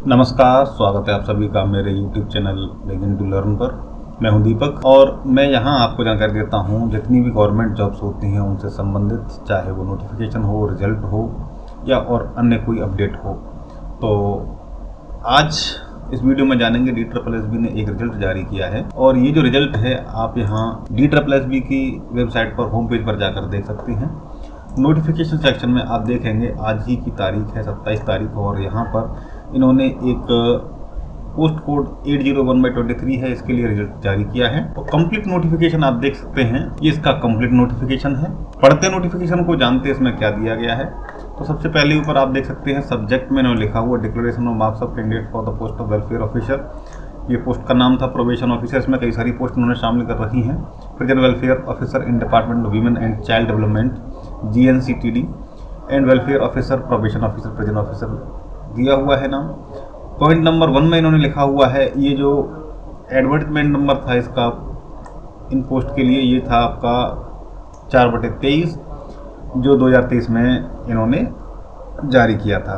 नमस्कार, स्वागत है आप सभी का मेरे YouTube channel begin to learn पर। मैं हूं दीपक और मैं यहां आपको जानकारी देता हूं जितनी भी गवर्नमेंट जॉब्स होती हैं उनसे संबंधित, चाहे वो नोटिफिकेशन हो, रिजल्ट हो या और अन्य कोई अपडेट हो। तो आज इस वीडियो में जानेंगे DSSB ने एक रिजल्ट जारी किया है और ये जो रिजल्ट है आप यहाँ DSSB की वेबसाइट पर होम पेज पर जाकर देख सकते हैं। नोटिफिकेशन सेक्शन में आप देखेंगे आज ही की तारीख है 27 तारीख और यहाँ पर इन्होंने एक पोस्ट कोड 801/23 है, इसके लिए रिजल्ट जारी किया है। तो कंप्लीट नोटिफिकेशन आप देख सकते हैं, ये इसका कंप्लीट नोटिफिकेशन है। पढ़ते नोटिफिकेशन को जानते इसमें क्या दिया गया है। तो सबसे पहले ऊपर आप देख सकते हैं सब्जेक्ट में इन्होंने लिखा हुआ declaration of marks of candidate for the post of welfare officer. ये पोस्ट का नाम था प्रोबेशन ऑफिसर। इसमें कई सारी पोस्ट उन्होंने शामिल कर रखी हैं। Present welfare officer in department of women and child development GNCTD and welfare officer, probation officer, present officer दिया हुआ है नाम। पॉइंट नंबर 1 में इन्होंने लिखा हुआ है, ये जो एडवर्टाइजमेंट नंबर था इसका इन पोस्ट के लिए, ये था आपका 4/23 जो 2023 में इन्होंने जारी किया था।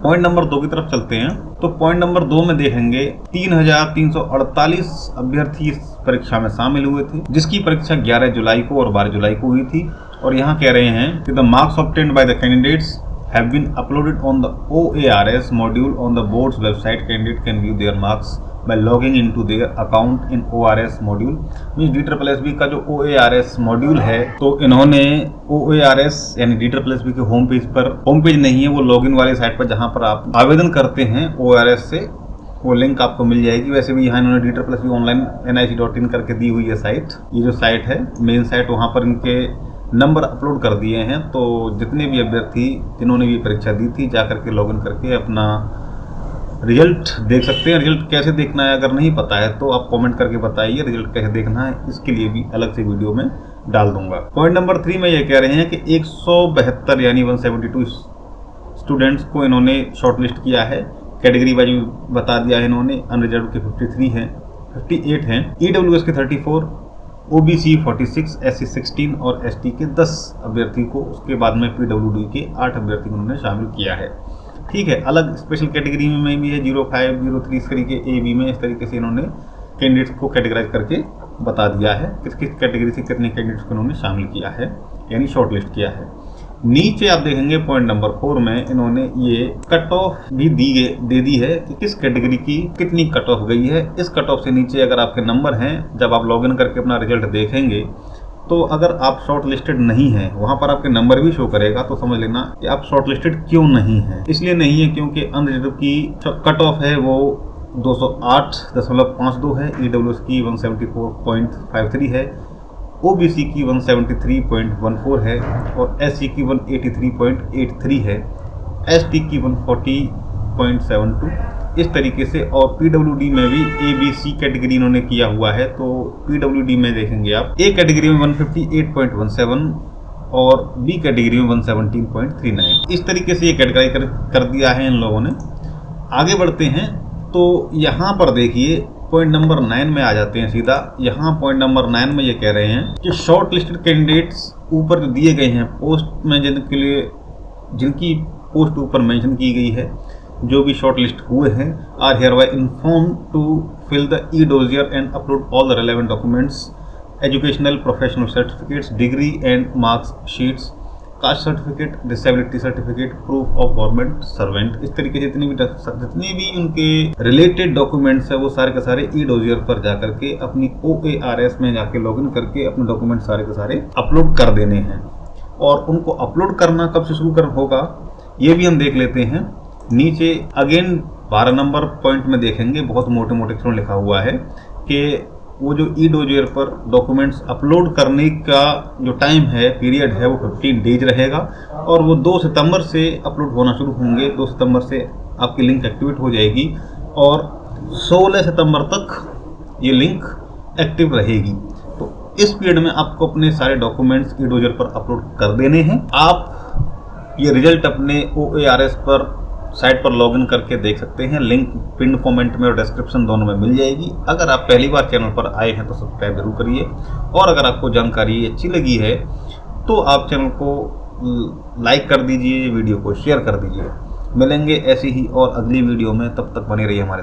पॉइंट नंबर 2 की तरफ चलते हैं। तो पॉइंट नंबर 2 में देखेंगे 3348 अभ्यर्थी इस परीक्षा में शामिल हुए थे, जिसकी परीक्षा 11 जुलाई को और 12 जुलाई को हुई थी। और यहाँ कह रहे हैं कि the marks obtained by the candidates have been uploaded on the OARS module on the board's website. Candidate can view their marks by logging into their account in OARS module। DSSB का जो OARS module है, तो इन्होंने OARS यानी DSSB के home page पर, home page नहीं है वो लॉगिन वाली साइट पर जहां पर आप आवेदन करते हैं OARS से, वो लिंक आपको मिल जाएगी। वैसे भी यहाँ इन्होंने DSSB ऑनलाइन nic.in करके दी हुई है साइट। ये जो साइट है मेन साइट, वहाँ पर इनके नंबर अपलोड कर दिए हैं। तो जितने भी अभ्यर्थी जिन्होंने भी परीक्षा दी थी जा करके लॉगिन करके अपना रिजल्ट देख सकते हैं। रिजल्ट कैसे देखना है अगर नहीं पता है तो आप कमेंट करके बताइए रिजल्ट कैसे देखना है, इसके लिए भी अलग से वीडियो में डाल दूंगा। पॉइंट नंबर 3 में ये कह रहे हैं कि 172 यानी 172 स्टूडेंट्स को इन्होंने शॉर्टलिस्ट किया है। कैटेगरी वाइज बता दिया है इन्होंने। अनरिजर्व के 53 हैं, 58 हैं, EWS के 34, OBC 46, SC 16 और ST के 10 अभ्यर्थी को, उसके बाद में PWD के 8 अभ्यर्थी को उन्होंने शामिल किया है। ठीक है, अलग स्पेशल कैटेगरी में भी है 05, 03 इस तरीके AB में, इस तरीके से इन्होंने कैंडिडेट्स को कैटेगराइज करके बता दिया है किस किस कैटेगरी से कितने कैंडिडेट्स को इन्होंने शामिल किया है यानी शॉर्टलिस्ट किया है। नीचे आप देखेंगे पॉइंट नंबर 4 में इन्होंने ये कट ऑफ भी दे दी है कि किस कैटेगरी की कितनी कट ऑफ गई है। इस कट ऑफ से नीचे अगर आपके नंबर हैं, जब आप लॉगिन करके अपना रिजल्ट देखेंगे तो अगर आप शॉर्ट लिस्टेड नहीं हैं, वहां पर आपके नंबर भी शो करेगा, तो समझ लेना कि आप शॉर्ट लिस्टेड क्यों नहीं है। इसलिए नहीं है क्योंकि अनरिजर्व की कट ऑफ है वो 208.52 है, EWS की 174.53 है, OBC की 173.14 है और SC की 183.83 है, ST की 140.72 इस तरीके से। और PWD में भी ABC कैटेगरी इन्होंने किया हुआ है। तो PWD में देखेंगे आप A कैटेगरी में 158.17 और B कैटेगरी में 117.39। इस तरीके से ये कैटेगराइज कर दिया है इन लोगों ने। आगे बढ़ते हैं तो यहाँ पर देखिए पॉइंट नंबर 9 में आ जाते हैं सीधा। यहाँ पॉइंट नंबर 9 में ये कह रहे हैं कि शॉर्ट लिस्टेड कैंडिडेट्स ऊपर जो दिए गए हैं पोस्ट में, जिनके लिए जिनकी पोस्ट ऊपर मेंशन की गई है, जो भी शॉर्ट लिस्ट हुए हैं, are hereby inform to fill the e-dossier and upload all the relevant documents, educational professional certificates, degree and marks sheets, caste certificate, disability certificate, proof of government servant. इस तरीके से जितने भी उनके related documents है वो सारे के सारे e-dossier पर जाकर के अपनी OARS में जाके लॉगिन करके अपने डॉक्यूमेंट सारे के सारे अपलोड कर देने हैं। और उनको अपलोड करना कब से शुरू होगा ये भी हम देख लेते हैं। नीचे अगेन 12 नंबर पॉइंट में देखेंगे बहुत मोटे मोटे अक्षरों लिखा हुआ है कि वो जो e-dossier पर डॉक्यूमेंट्स अपलोड करने का जो टाइम है, पीरियड है, वो 15 डेज रहेगा और वो 2 सितंबर से अपलोड होना शुरू होंगे। 2 सितंबर से आपकी लिंक एक्टिवेट हो जाएगी और 16 सितंबर तक ये लिंक एक्टिव रहेगी। तो इस पीरियड में आपको अपने सारे डॉक्यूमेंट्स e-dossier पर अपलोड कर देने हैं। आप ये रिजल्ट अपने OARS पर साइट पर लॉगिन करके देख सकते हैं। लिंक पिन कमेंट में और डिस्क्रिप्शन दोनों में मिल जाएगी। अगर आप पहली बार चैनल पर आए हैं तो सब्सक्राइब जरूर करिए और अगर आपको जानकारी अच्छी लगी है तो आप चैनल को लाइक कर दीजिए, वीडियो को शेयर कर दीजिए। मिलेंगे ऐसी ही और अगली वीडियो में, तब तक बने रहिए हमारे